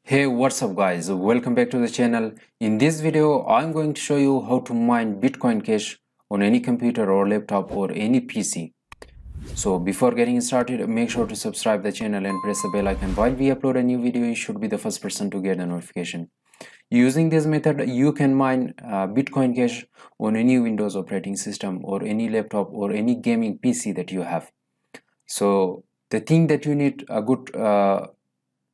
Hey, what's up guys, welcome back to the channel. In this video I'm going to show you how to mine Bitcoin Cash on any computer or laptop or any PC. So before getting started, make sure to subscribe the channel and press the bell icon. While we upload a new video, you should be the first person to get a notification. Using this method you can mine Bitcoin Cash on any Windows operating system or any laptop or any gaming PC that you have. So the thing that you need a good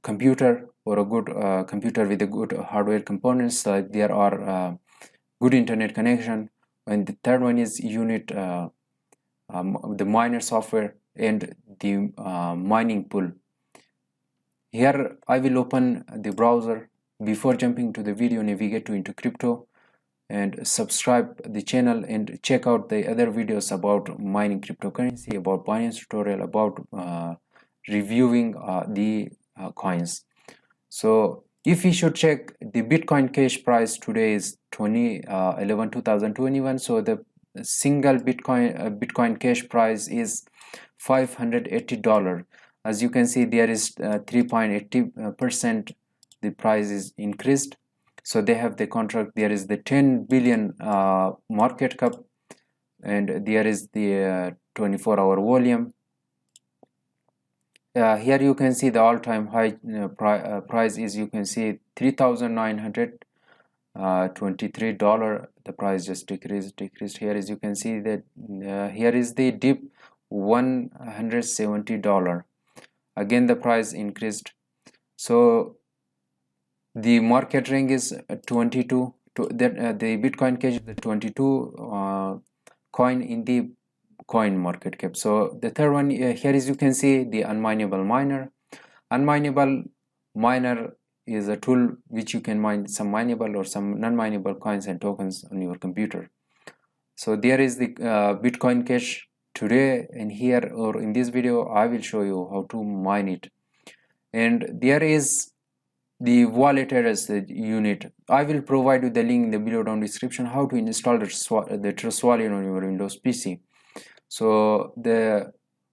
computer or a good computer with a good hardware components, like there are good internet connection, and the third one is you need the miner software and the mining pool. Here I will open the browser. Before jumping to the video, navigate to IntoCrypto and subscribe the channel and check out the other videos about mining cryptocurrency, about Binance tutorial, about reviewing the coins. So if we should check the Bitcoin Cash price today is 2021. So the single Bitcoin Cash price is $580. As you can see, there is 3.80% the price is increased. So they have the contract. There is the 10 billion market cap, and there is the 24-hour volume. Here you can see the all-time high price is, you can see, $3,923. The price just decreased. Here, as you can see that here is the dip, $170. Again the price increased. So the market rank is 22. The Bitcoin Cash is the 22 coin in the coin market cap. So the third one here is, you can see, the unmineable miner. Unmineable miner is a tool which you can mine some mineable or some non-mineable coins and tokens on your computer. So there is the Bitcoin Cash today, and here or in this video I will show you how to mine it. And there is the wallet address that you need. I will provide you the link in the below down description how to install the Trust Wallet on your Windows PC. So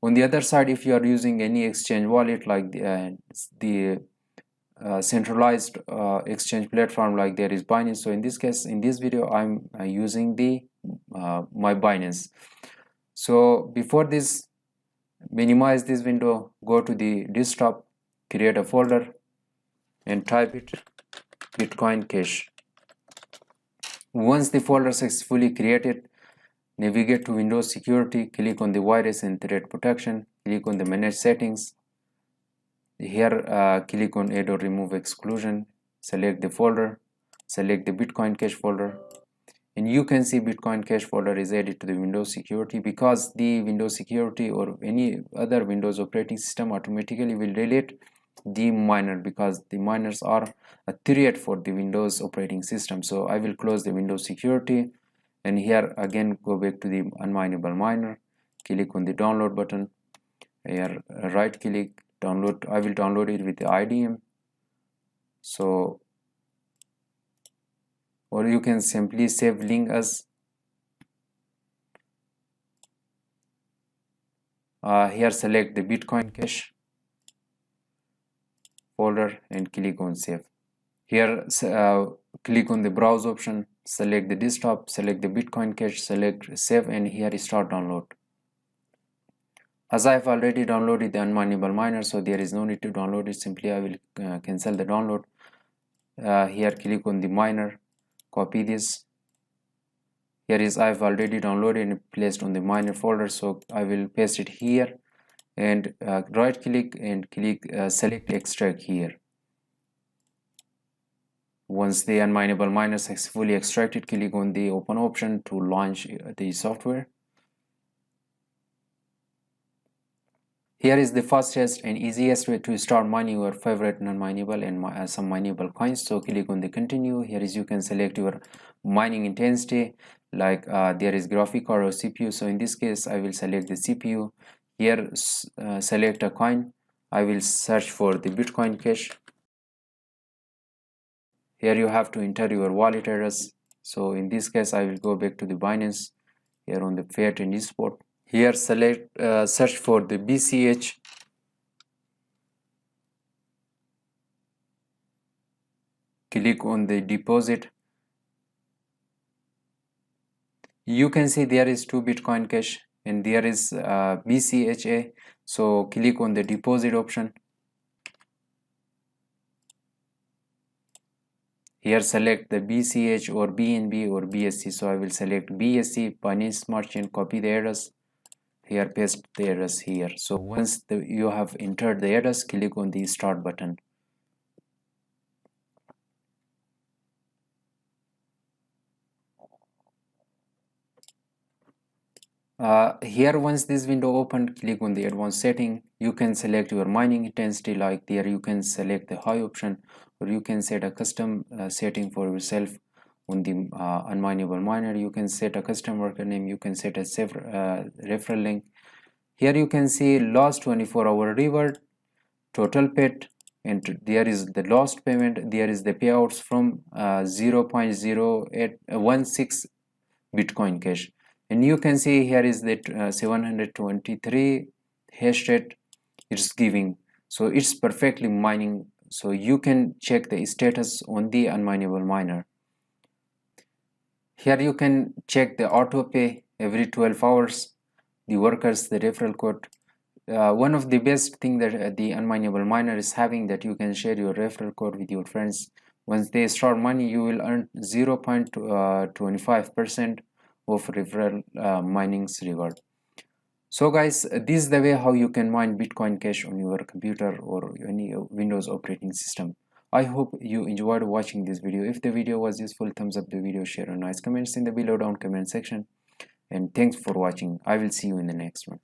on the other side, if you are using any exchange wallet like the centralized exchange platform, like there is Binance. So in this case, in this video, I'm using the my Binance. So before this, minimize this window, go to the desktop, create a folder, and type it Bitcoin Cash. Once the folder is successfully created, navigate to Windows Security, click on the Virus and Threat Protection, click on the Manage Settings. Here click on Add or Remove Exclusion, select the folder, select the Bitcoin Cash folder, and you can see Bitcoin Cash folder is added to the Windows Security, because the Windows Security or any other Windows operating system automatically will delete the miner, because the miners are a threat for the Windows operating system. So I will close the Windows Security, and here again go back to the unmineable miner, click on the download button, here right click, download. I will download it with the IDM. So, or you can simply save link as. Here select the Bitcoin Cash folder and click on save. Here click on the browse option, select the desktop, select the Bitcoin Cash, select save, and here start download. As I have already downloaded the unmineable miner, so there is no need to download it. Simply I will cancel the download. Here click on the miner, copy this. Here is, I have already downloaded and placed on the miner folder, so I will paste it here, and right click and click select extract here. Once the unmineable miner is successfully extracted, click on the open option to launch the software. Here is the fastest and easiest way to start mining your favorite non-mineable and some mineable coins. So click on the continue. Here is, you can select your mining intensity, like there is graphic card or CPU. So in this case I will select the CPU. Here select a coin. I will search for the Bitcoin Cash. Here you have to enter your wallet address. So in this case I will go back to the Binance, here on the Fiat and eSpot. Here select search for the BCH. click on the deposit. You can see there is 2 Bitcoin Cash and there is BCHA. So click on the deposit option. Here select the BCH or BNB or BSC. So I will select BSC, Binance Smart Chain, copy the address. Here paste the address here. So once you have entered the address, click on the start button. Here once this window opened, click on the advanced setting. You can select your mining intensity, like there you can select the high option, or you can set a custom setting for yourself on the unmineable miner. You can set a custom worker name, you can set a referral link. Here you can see last 24-hour reward, total paid, and there is the lost payment, there is the payouts from 0.0816 Bitcoin Cash. And you can see here is that 723 hash rate it's giving. So it's perfectly mining. So you can check the status on the unmineable miner. Here you can check the auto pay every 12 hours, the workers, the referral code. One of the best thing that the unmineable miner is having, that you can share your referral code with your friends. Once they start money, you will earn 0.25% of referral mining's reward. So guys, this is the way how you can mine Bitcoin Cash on your computer or any Windows operating system. I hope you enjoyed watching this video. If the video was useful, thumbs up the video, share, and nice comments in the below down comment section. And thanks for watching. I will see you in the next one.